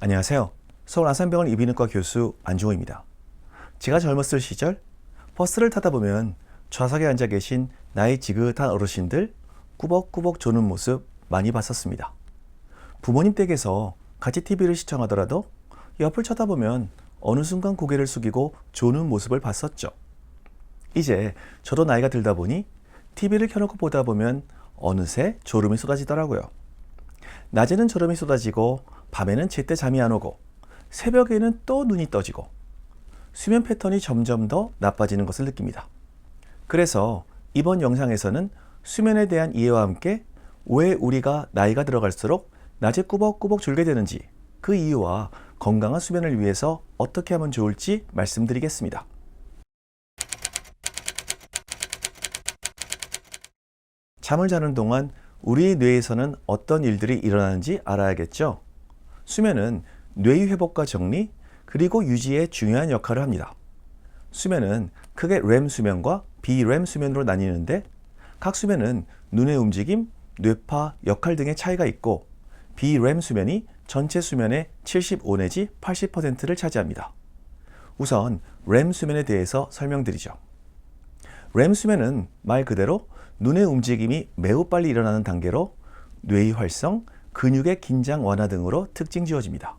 안녕하세요. 서울 안산병원 이비인후과 교수 안중호입니다. 제가 젊었을 시절 버스를 타다 보면 좌석에 앉아 계신 나이 지긋한 어르신들 꾸벅꾸벅 조는 모습 많이 봤었습니다. 부모님 댁에서 같이 TV를 시청하더라도 옆을 쳐다보면 어느 순간 고개를 숙이고 조는 모습을 봤었죠. 이제 저도 나이가 들다 보니 TV를 켜놓고 보다 보면 어느새 졸음이 쏟아지더라고요. 낮에는 졸음이 쏟아지고 밤에는 제때 잠이 안 오고 새벽에는 또 눈이 떠지고 수면 패턴이 점점 더 나빠지는 것을 느낍니다. 그래서 이번 영상에서는 수면에 대한 이해와 함께 왜 우리가 나이가 들어갈수록 낮에 꾸벅꾸벅 졸게 되는지, 그 이유와 건강한 수면을 위해서 어떻게 하면 좋을지 말씀드리겠습니다. 잠을 자는 동안 우리 뇌에서는 어떤 일들이 일어나는지 알아야겠죠? 수면은 뇌의 회복과 정리, 그리고 유지에 중요한 역할을 합니다. 수면은 크게 REM 수면과 비REM 수면으로 나뉘는데, 각 수면은 눈의 움직임, 뇌파, 역할 등의 차이가 있고, 비REM 수면이 전체 수면의 75 내지 80%를 차지합니다. 우선 REM 수면에 대해서 설명드리죠. REM 수면은 말 그대로 눈의 움직임이 매우 빨리 일어나는 단계로 뇌의 활성, 근육의 긴장 완화 등으로 특징 지어집니다.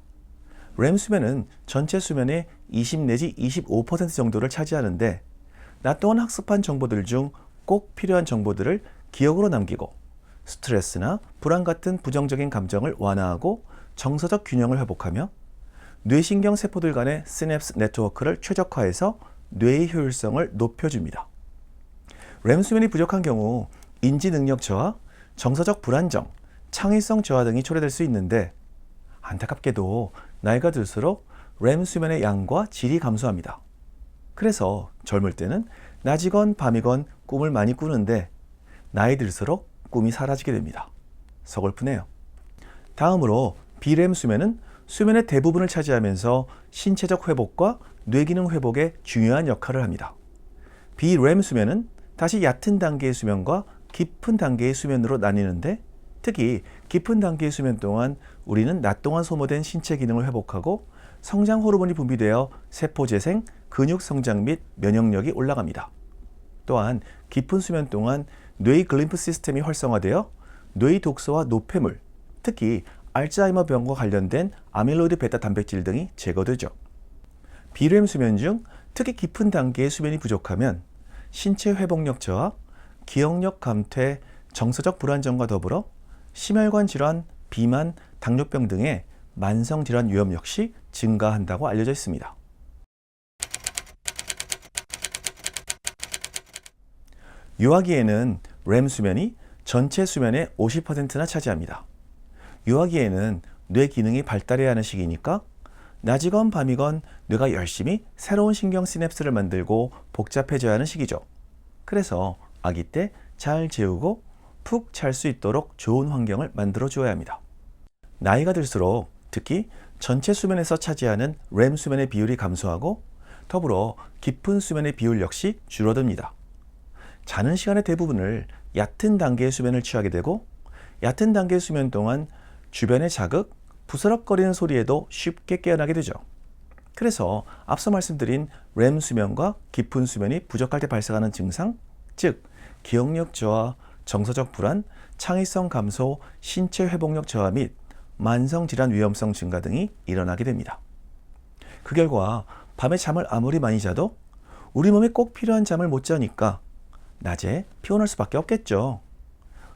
REM 수면은 전체 수면의 20 내지 25% 정도를 차지하는데, 낮 동안 학습한 정보들 중 꼭 필요한 정보들을 기억으로 남기고 스트레스나 불안 같은 부정적인 감정을 완화하고 정서적 균형을 회복하며 뇌신경 세포들 간의 시냅스 네트워크를 최적화해서 뇌의 효율성을 높여줍니다. REM 수면이 부족한 경우 인지 능력 저하, 정서적 불안정, 창의성 저하 등이 초래될 수 있는데, 안타깝게도 나이가 들수록 REM 수면의 양과 질이 감소합니다. 그래서 젊을 때는 낮이건 밤이건 꿈을 많이 꾸는데 나이 들수록 꿈이 사라지게 됩니다. 서글프네요. 다음으로 비REM 수면은 수면의 대부분을 차지하면서 신체적 회복과 뇌기능 회복에 중요한 역할을 합니다. 비REM 수면은 다시 얕은 단계의 수면과 깊은 단계의 수면으로 나뉘는데, 특히 깊은 단계의 수면 동안 우리는 낮 동안 소모된 신체 기능을 회복하고 성장 호르몬이 분비되어 세포 재생, 근육 성장 및 면역력이 올라갑니다. 또한 깊은 수면 동안 뇌의 글림프 시스템이 활성화되어 뇌의 독소와 노폐물, 특히 알츠하이머 병과 관련된 아밀로이드 베타 단백질 등이 제거되죠. 비REM 수면 중 특히 깊은 단계의 수면이 부족하면 신체 회복력 저하, 기억력 감퇴, 정서적 불안정과 더불어 심혈관 질환, 비만, 당뇨병 등의 만성 질환 위험 역시 증가한다고 알려져 있습니다. 유아기에는 REM 수면이 전체 수면의 50%나 차지합니다. 유아기에는 뇌 기능이 발달해야 하는 시기니까 낮이건 밤이건 뇌가 열심히 새로운 신경 시냅스를 만들고 복잡해져야 하는 시기죠. 그래서 아기 때 잘 재우고 푹 잘 수 있도록 좋은 환경을 만들어 주어야 합니다. 나이가 들수록 특히 전체 수면에서 차지하는 REM 수면의 비율이 감소하고 더불어 깊은 수면의 비율 역시 줄어듭니다. 자는 시간의 대부분을 얕은 단계의 수면을 취하게 되고, 얕은 단계의 수면 동안 주변의 자극, 부스럭거리는 소리에도 쉽게 깨어나게 되죠. 그래서 앞서 말씀드린 REM 수면과 깊은 수면이 부족할 때 발생하는 증상, 즉 기억력 저하, 정서적 불안, 창의성 감소, 신체 회복력 저하 및 만성질환 위험성 증가 등이 일어나게 됩니다. 그 결과 밤에 잠을 아무리 많이 자도 우리 몸에 꼭 필요한 잠을 못 자니까 낮에 피곤할 수밖에 없겠죠.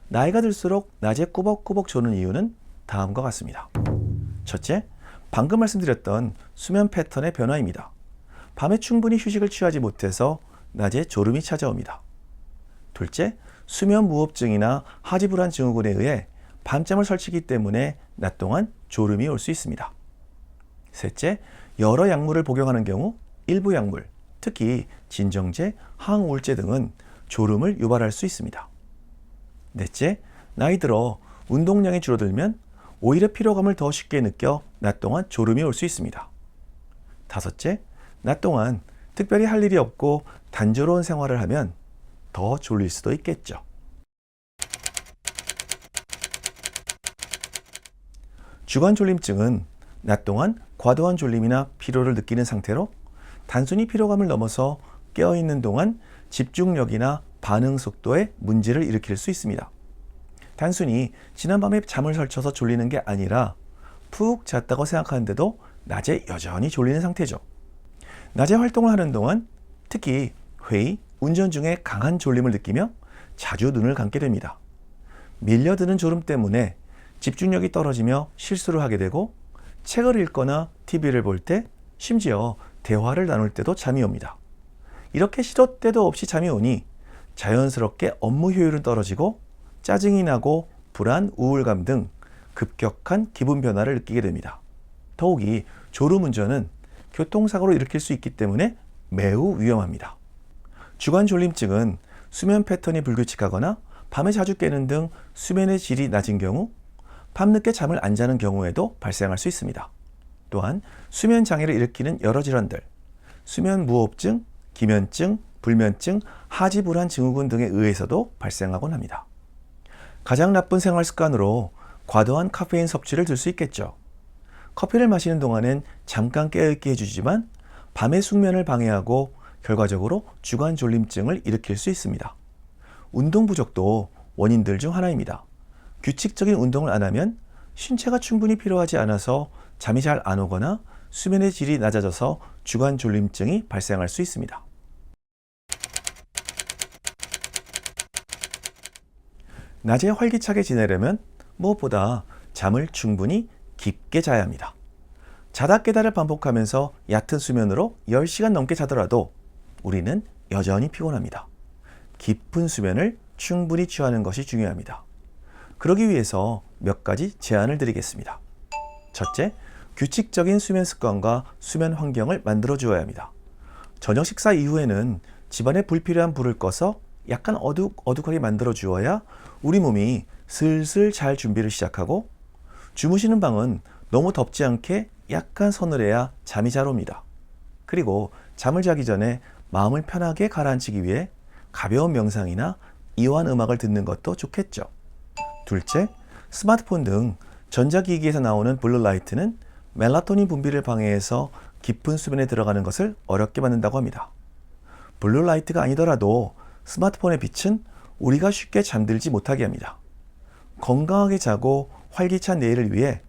나이가 들수록 낮에 꾸벅꾸벅 조는 이유는 다음과 같습니다. 첫째, 방금 말씀드렸던 수면 패턴의 변화입니다. 밤에 충분히 휴식을 취하지 못해서 낮에 졸음이 찾아옵니다. 둘째, 수면 무호흡증이나 하지불안 증후군에 의해 밤잠을 설치기 때문에 낮 동안 졸음이 올 수 있습니다. 셋째, 여러 약물을 복용하는 경우 일부 약물, 특히 진정제, 항우울제 등은 졸음을 유발할 수 있습니다. 넷째, 나이 들어 운동량이 줄어들면 오히려 피로감을 더 쉽게 느껴 낮 동안 졸음이 올 수 있습니다. 다섯째, 낮 동안 특별히 할 일이 없고 단조로운 생활을 하면 더 졸릴 수도 있겠죠. 주간 졸림증은 낮 동안 과도한 졸림이나 피로를 느끼는 상태로 단순히 피로감을 넘어서 깨어있는 동안 집중력이나 반응 속도에 문제를 일으킬 수 있습니다. 단순히 지난밤에 잠을 설쳐서 졸리는 게 아니라 푹 잤다고 생각하는데도 낮에 여전히 졸리는 상태죠. 낮에 활동을 하는 동안 특히 회의, 운전 중에 강한 졸림을 느끼며 자주 눈을 감게 됩니다. 밀려드는 졸음 때문에 집중력이 떨어지며 실수를 하게 되고 책을 읽거나 TV를 볼 때 심지어 대화를 나눌 때도 잠이 옵니다. 이렇게 시도 때도 없이 잠이 오니 자연스럽게 업무 효율은 떨어지고 짜증이 나고 불안, 우울감 등 급격한 기분 변화를 느끼게 됩니다. 더욱이 졸음운전은 교통사고를 일으킬 수 있기 때문에 매우 위험합니다. 주간 졸림증은 수면 패턴이 불규칙하거나 밤에 자주 깨는 등 수면의 질이 낮은 경우, 밤늦게 잠을 안 자는 경우에도 발생할 수 있습니다. 또한 수면 장애를 일으키는 여러 질환들, 수면 무호흡증, 기면증, 불면증, 하지불안 증후군 등에 의해서도 발생하곤 합니다. 가장 나쁜 생활 습관으로 과도한 카페인 섭취를 들 수 있겠죠. 커피를 마시는 동안엔 잠깐 깨어있게 해주지만 밤의 숙면을 방해하고 결과적으로 주간 졸림증을 일으킬 수 있습니다. 운동 부족도 원인들 중 하나입니다. 규칙적인 운동을 안 하면 신체가 충분히 피로하지 않아서 잠이 잘 안 오거나 수면의 질이 낮아져서 주간 졸림증이 발생할 수 있습니다. 낮에 활기차게 지내려면 무엇보다 잠을 충분히 깊게 자야 합니다. 자다 깨다를 반복하면서 얕은 수면으로 10시간 넘게 자더라도 우리는 여전히 피곤합니다. 깊은 수면을 충분히 취하는 것이 중요합니다. 그러기 위해서 몇 가지 제안을 드리겠습니다. 첫째, 규칙적인 수면 습관과 수면 환경을 만들어 주어야 합니다. 저녁 식사 이후에는 집안에 불필요한 불을 꺼서 약간 어둑하게 만들어 주어야 우리 몸이 슬슬 잘 준비를 시작하고 주무시는 방은 너무 덥지 않게 약간 서늘해야 잠이 잘 옵니다. 그리고 잠을 자기 전에 마음을 편하게 가라앉히기 위해 가벼운 명상이나 이완 음악을 듣는 것도 좋겠죠. 둘째, 스마트폰 등 전자기기에서 나오는 블루라이트는 멜라토닌 분비를 방해해서 깊은 수면에 들어가는 것을 어렵게 만든다고 합니다. 블루라이트가 아니더라도 스마트폰의 빛은 우리가 쉽게 잠들지 못하게 합니다. 건강하게 자고 활기찬 내일을 위해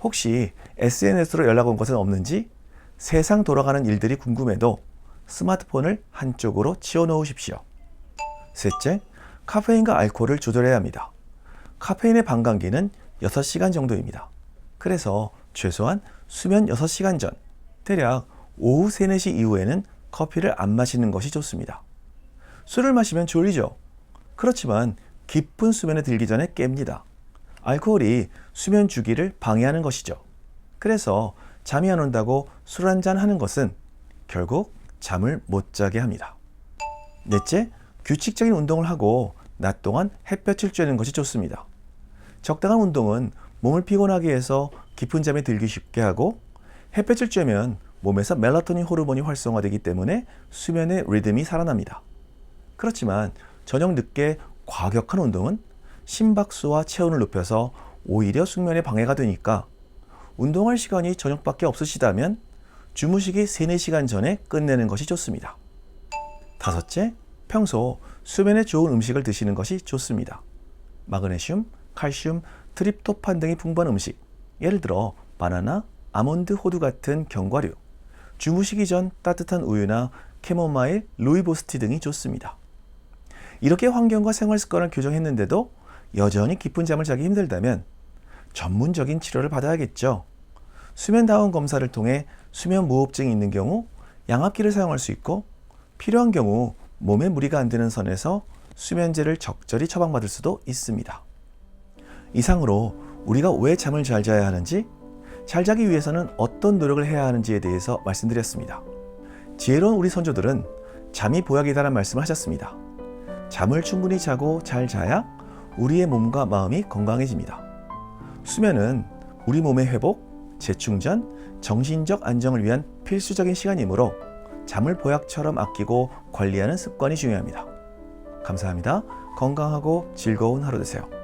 혹시 SNS로 연락 온 것은 없는지 세상 돌아가는 일들이 궁금해도 스마트폰을 한쪽으로 치워놓으십시오. 셋째, 카페인과 알코올을 조절해야 합니다. 카페인의 반감기는 6시간 정도입니다. 그래서 최소한 수면 6시간 전, 대략 오후 3, 4시 이후에는 커피를 안 마시는 것이 좋습니다. 술을 마시면 졸리죠. 그렇지만 깊은 수면에 들기 전에 깹니다. 알코올이 수면 주기를 방해하는 것이죠. 그래서 잠이 안 온다고 술 한잔 하는 것은 결국 잠을 못 자게 합니다. 넷째, 규칙적인 운동을 하고 낮 동안 햇볕을 쬐는 것이 좋습니다. 적당한 운동은 몸을 피곤하게 해서 깊은 잠에 들기 쉽게 하고 햇볕을 쬐면 몸에서 멜라토닌 호르몬이 활성화되기 때문에 수면의 리듬이 살아납니다. 그렇지만 저녁 늦게 과격한 운동은 심박수와 체온을 높여서 오히려 숙면에 방해가 되니까 운동할 시간이 저녁밖에 없으시다면 주무시기 3, 4시간 전에 끝내는 것이 좋습니다. 다섯째, 평소 수면에 좋은 음식을 드시는 것이 좋습니다. 마그네슘, 칼슘, 트립토판 등이 풍부한 음식, 예를 들어 바나나, 아몬드, 호두 같은 견과류, 주무시기 전 따뜻한 우유나 캐모마일, 루이보스티 등이 좋습니다. 이렇게 환경과 생활 습관을 교정했는데도 여전히 깊은 잠을 자기 힘들다면 전문적인 치료를 받아야겠죠. 수면다운 검사를 통해 수면 무호흡증이 있는 경우 양압기를 사용할 수 있고 필요한 경우 몸에 무리가 안 되는 선에서 수면제를 적절히 처방받을 수도 있습니다. 이상으로 우리가 왜 잠을 잘 자야 하는지, 잘 자기 위해서는 어떤 노력을 해야 하는지에 대해서 말씀드렸습니다. 지혜로운 우리 선조들은 잠이 보약이다라는 말씀을 하셨습니다. 잠을 충분히 자고 잘 자야 우리의 몸과 마음이 건강해집니다. 수면은 우리 몸의 회복, 재충전, 정신적 안정을 위한 필수적인 시간이므로 잠을 보약처럼 아끼고 관리하는 습관이 중요합니다. 감사합니다. 건강하고 즐거운 하루 되세요.